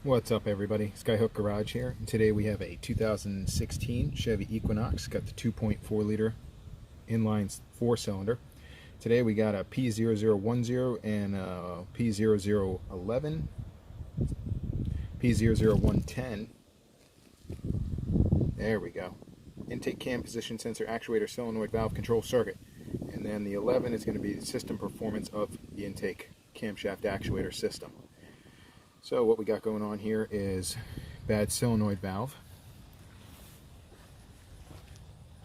What's up, everybody? Skyhook Garage here, and today we have a 2016 Chevy Equinox. Got the 2.4 liter inline 4-cylinder. Today we got a P0010 and a P0011, P0010. There we go. Intake cam position sensor actuator solenoid valve control circuit. And then the 11 is going to be the system performance of the intake camshaft actuator system. So what we got going on here is bad solenoid valve.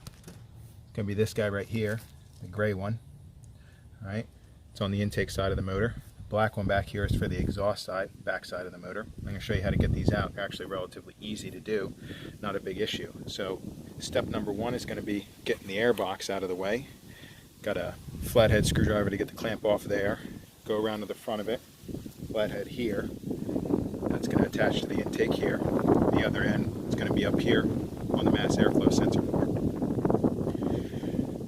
It's going to be this guy right here, the gray one. All right, it's on the intake side of the motor. The black one back here is for the exhaust side, back side of the motor. I'm going to show you how to get these out. They're actually relatively easy to do, not a big issue. So step number one is going to be getting the air box out of the way. Got a flathead screwdriver to get the clamp off there. Go around to the front of it, flathead here. That's going to attach to the intake here. The other end is going to be up here on the mass airflow sensor port.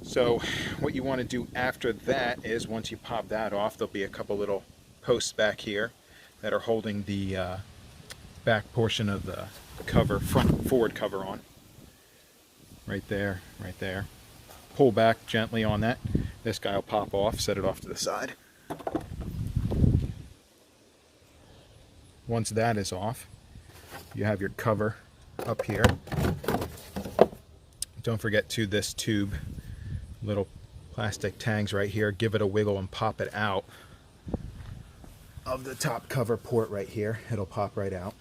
So what you want to do after that is, once you pop that off, there'll be a couple little posts back here that are holding the back portion of the cover, forward cover on. Right there, right there. Pull back gently on that. This guy will pop off, set it off to the side. Once that is off, you have your cover up here. Don't forget to this tube, little plastic tangs right here. Give it a wiggle and pop it out of the top cover port right here. It'll pop right out.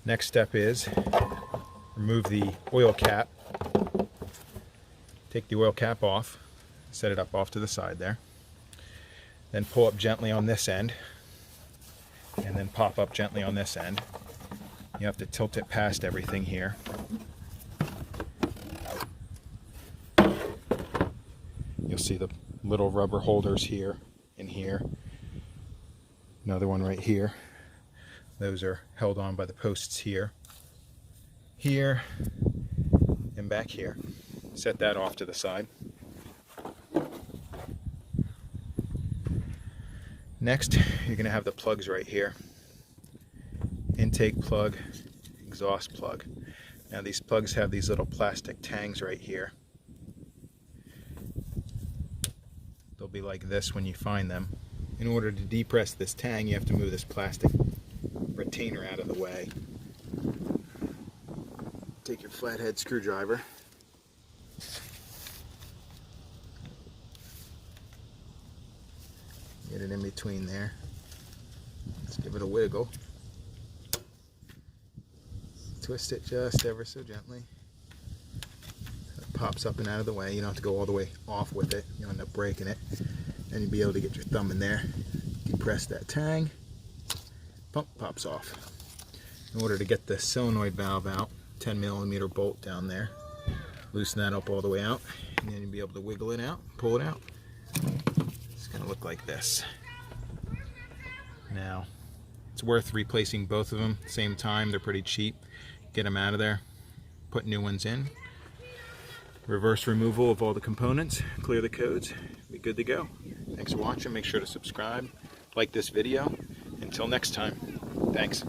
Next step is remove the oil cap. Take the oil cap off, set it up off to the side there. Then pull up gently on this end, and then pop up gently on this end. You have to tilt it past everything here. You'll see the little rubber holders here and here. Another one right here. Those are held on by the posts here, here, and back here. Set that off to the side. Next, you're going to have the plugs right here. Intake plug, exhaust plug. Now these plugs have these little plastic tangs right here. They'll be like this when you find them. In order to depress this tang, you have to move this plastic retainer out of the way. Take your flathead screwdriver. Get it in between there. Let's give it a wiggle. Twist it just ever so gently. It pops up and out of the way. You don't have to go all the way off with it. You'll end up breaking it. And you'll be able to get your thumb in there. Depress that tang. Pump pops off. In order to get the solenoid valve out, 10mm bolt down there. Loosen that up all the way out. And then you'll be able to wiggle it out, pull it out. It's going to look like this. Now, it's worth replacing both of them at the same time. They're pretty cheap. Get them out of there, put new ones in. Reverse removal of all the components, clear the codes, be good to go. Thanks for watching. Make sure to subscribe, like this video. Until next time, thanks.